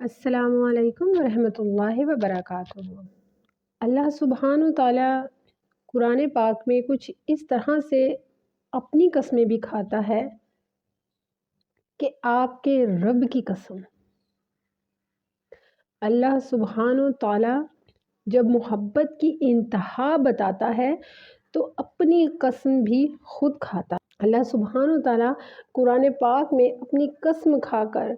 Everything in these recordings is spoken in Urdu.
السلام علیکم ورحمۃ اللہ وبرکاتہ۔ اللہ سبحانہ تعالیٰ قرآن پاک میں کچھ اس طرح سے اپنی قسمیں بھی کھاتا ہے کہ آپ کے رب کی قسم۔ اللہ سبحانہ تعالیٰ جب محبت کی انتہا بتاتا ہے تو اپنی قسم بھی خود کھاتا ہے۔ اللہ سبحانہ تعالیٰ قرآن پاک میں اپنی قسم کھا کر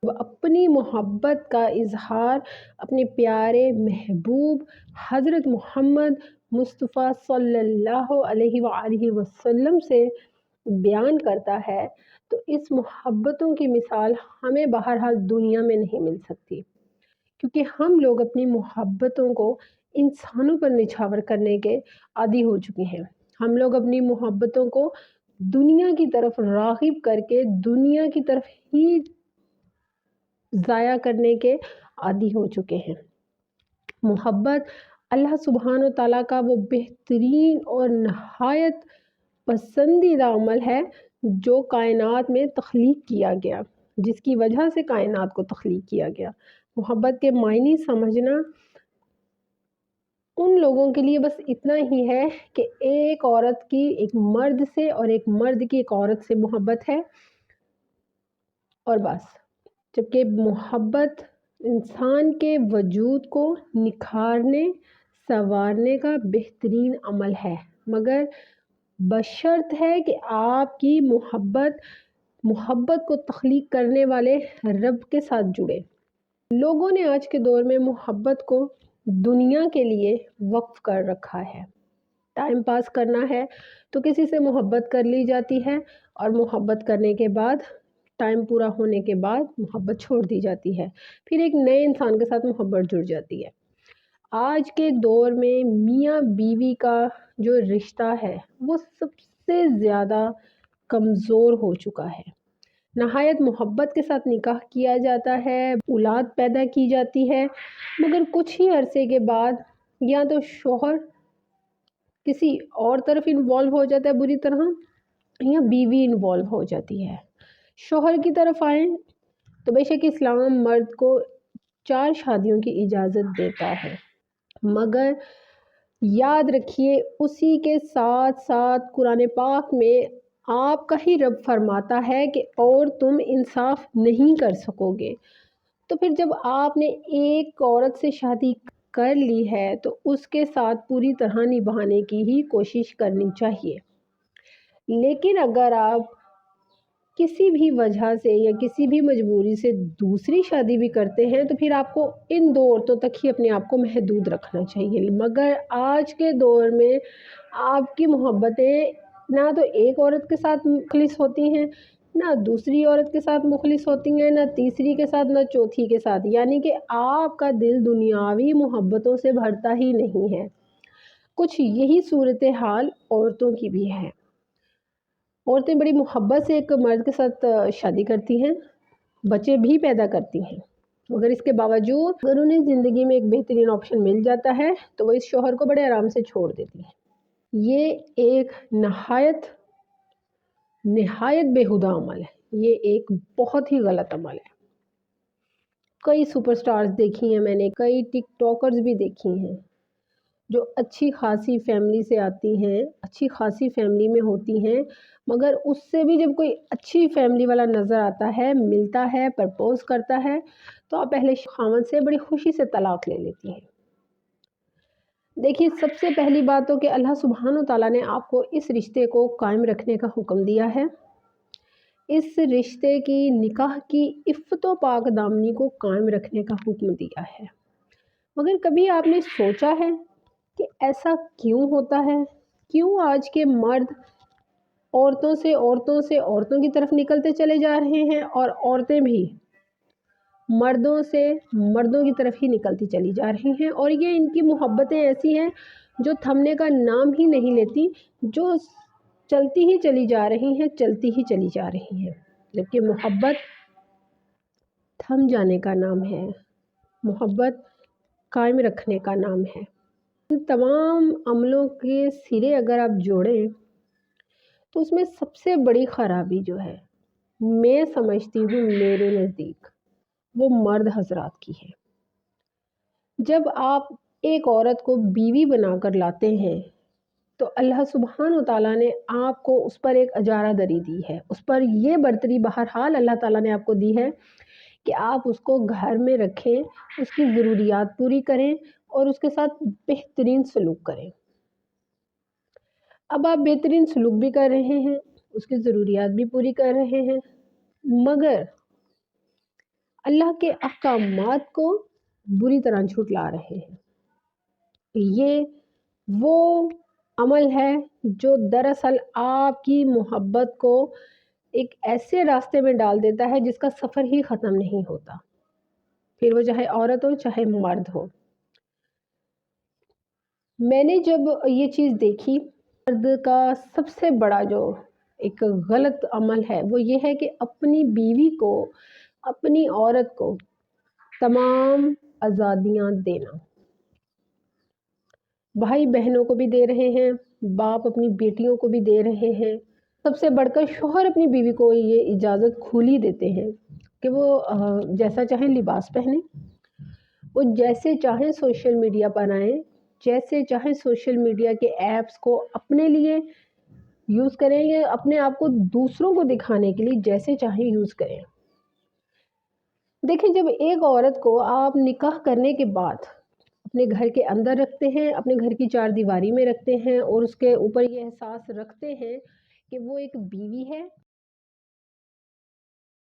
اپنی محبت کا اظہار اپنے پیارے محبوب حضرت محمد مصطفیٰ صلی اللہ علیہ وآلہ وسلم سے بیان کرتا ہے، تو اس محبتوں کی مثال ہمیں بہرحال دنیا میں نہیں مل سکتی، کیونکہ ہم لوگ اپنی محبتوں کو انسانوں پر نچھاور کرنے کے عادی ہو چکے ہیں۔ ہم لوگ اپنی محبتوں کو دنیا کی طرف راغب کر کے دنیا کی طرف ہی ضائع کرنے کے عادی ہو چکے ہیں۔ محبت اللہ سبحانہ تعالیٰ کا وہ بہترین اور نہایت پسندیدہ عمل ہے جو کائنات میں تخلیق کیا گیا، جس کی وجہ سے کائنات کو تخلیق کیا گیا۔ محبت کے معنی سمجھنا ان لوگوں کے لیے بس اتنا ہی ہے کہ ایک عورت کی ایک مرد سے اور ایک مرد کی ایک عورت سے محبت ہے، اور بس۔ جبکہ محبت انسان کے وجود کو نکھارنے سنوارنے کا بہترین عمل ہے، مگر بشرط ہے کہ آپ کی محبت کو تخلیق کرنے والے رب کے ساتھ جڑے۔ لوگوں نے آج کے دور میں محبت کو دنیا کے لیے وقف کر رکھا ہے۔ ٹائم پاس کرنا ہے تو کسی سے محبت کر لی جاتی ہے، اور محبت کرنے کے بعد ٹائم پورا ہونے کے بعد محبت چھوڑ دی جاتی ہے، پھر ایک نئے انسان کے ساتھ محبت جڑ جاتی ہے۔ آج کے دور میں میاں بیوی کا جو رشتہ ہے وہ سب سے زیادہ کمزور ہو چکا ہے۔ نہایت محبت کے ساتھ نکاح کیا جاتا ہے، اولاد پیدا کی جاتی ہے، مگر کچھ ہی عرصے کے بعد یا تو شوہر کسی اور طرف انوالو ہو جاتا ہے بری طرح، یا بیوی انوالو ہو جاتی ہے۔ شوہر کی طرف آئیں تو بے شک اسلام مرد کو 4 شادیوں کی اجازت دیتا ہے، مگر یاد رکھیے اسی کے ساتھ ساتھ قرآن پاک میں آپ کا ہی رب فرماتا ہے کہ اور تم انصاف نہیں کر سکو گے۔ تو پھر جب آپ نے ایک عورت سے شادی کر لی ہے تو اس کے ساتھ پوری طرح نبھانے کی ہی کوشش کرنی چاہیے۔ لیکن اگر آپ کسی بھی وجہ سے یا کسی بھی مجبوری سے دوسری شادی بھی کرتے ہیں تو پھر آپ کو ان 2 عورتوں تک ہی اپنے آپ کو محدود رکھنا چاہیے۔ مگر آج کے دور میں آپ کی محبتیں نہ تو ایک عورت کے ساتھ مخلص ہوتی ہیں، نہ دوسری عورت کے ساتھ مخلص ہوتی ہیں، نہ تیسری کے ساتھ، نہ چوتھی کے ساتھ، یعنی کہ آپ کا دل دنیاوی محبتوں سے بھرتا ہی نہیں ہے۔ کچھ یہی صورتحال عورتوں کی بھی ہے۔ عورتیں بڑی محبت سے ایک مرد کے ساتھ شادی کرتی ہیں، بچے بھی پیدا کرتی ہیں، مگر اس کے باوجود اگر انہیں زندگی میں ایک بہترین آپشن مل جاتا ہے تو وہ اس شوہر کو بڑے آرام سے چھوڑ دیتی ہیں۔ یہ ایک نہایت بیہودہ عمل ہے، یہ ایک بہت ہی غلط عمل ہے۔ کئی سپر سٹارز دیکھی ہیں میں نے، کئی ٹک ٹاکرز بھی دیکھی ہیں جو اچھی خاصی فیملی سے آتی ہیں، اچھی خاصی فیملی میں ہوتی ہیں، مگر اس سے بھی جب کوئی اچھی فیملی والا نظر آتا ہے، ملتا ہے، پرپوز کرتا ہے، تو آپ پہلے خاوند سے بڑی خوشی سے طلاق لے لیتی ہیں۔ دیکھیے، سب سے پہلی بات تو کہ اللہ سبحانہ تعالیٰ نے آپ کو اس رشتے کو قائم رکھنے کا حکم دیا ہے، اس رشتے کی نکاح کی عفت و پاک دامنی کو قائم رکھنے کا حکم دیا ہے، مگر کبھی آپ نے سوچا ہے کہ ایسا کیوں ہوتا ہے؟ کیوں آج کے مرد عورتوں کی طرف نکلتے چلے جا رہے ہیں، اور عورتیں بھی مردوں سے مردوں کی طرف ہی نکلتی چلی جا رہی ہیں، اور یہ ان کی محبتیں ایسی ہیں جو تھمنے کا نام ہی نہیں لیتی، جو چلتی ہی چلی جا رہی ہیں، جبکہ محبت تھم جانے کا نام ہے، محبت قائم رکھنے کا نام ہے۔ ان تمام عملوں کے سرے اگر آپ جوڑیں تو اس میں سب سے بڑی خرابی جو ہے، میں سمجھتی ہوں میرے نزدیک، وہ مرد حضرات کی ہے۔ جب آپ ایک عورت کو بیوی بنا کر لاتے ہیں تو اللہ سبحانہ و تعالیٰ نے آپ کو اس پر ایک اجارہ داری دی ہے، اس پر یہ برتری بہرحال اللہ تعالیٰ نے آپ کو دی ہے کہ آپ اس کو گھر میں رکھیں، اس کی ضروریات پوری کریں اور اس کے ساتھ بہترین سلوک کریں۔ اب آپ بہترین سلوک بھی کر رہے ہیں، اس کی ضروریات بھی پوری کر رہے ہیں، مگر اللہ کے احکامات کو بری طرح جھٹلا رہے ہیں۔ یہ وہ عمل ہے جو دراصل آپ کی محبت کو ایک ایسے راستے میں ڈال دیتا ہے جس کا سفر ہی ختم نہیں ہوتا، پھر وہ چاہے عورت ہو چاہے مرد ہو۔ میں نے جب یہ چیز دیکھی، مرد کا سب سے بڑا جو ایک غلط عمل ہے وہ یہ ہے کہ اپنی بیوی کو، اپنی عورت کو تمام آزادیاں دینا۔ بھائی بہنوں کو بھی دے رہے ہیں، باپ اپنی بیٹیوں کو بھی دے رہے ہیں، سب سے بڑھ کر شوہر اپنی بیوی کو یہ اجازت کھلی دیتے ہیں کہ وہ جیسا چاہیں لباس پہنیں، وہ جیسے چاہیں سوشل میڈیا پر آئیں، جیسے چاہیں سوشل میڈیا کے ایپس کو اپنے لیے یوز کریں یا اپنے آپ کو دوسروں کو دکھانے کے لیے جیسے چاہیں یوز کریں۔ دیکھیں، جب ایک عورت کو آپ نکاح کرنے کے بعد اپنے گھر کے اندر رکھتے ہیں، اپنے گھر کی چار دیواری میں رکھتے ہیں اور اس کے اوپر یہ احساس رکھتے ہیں کہ وہ ایک بیوی ہے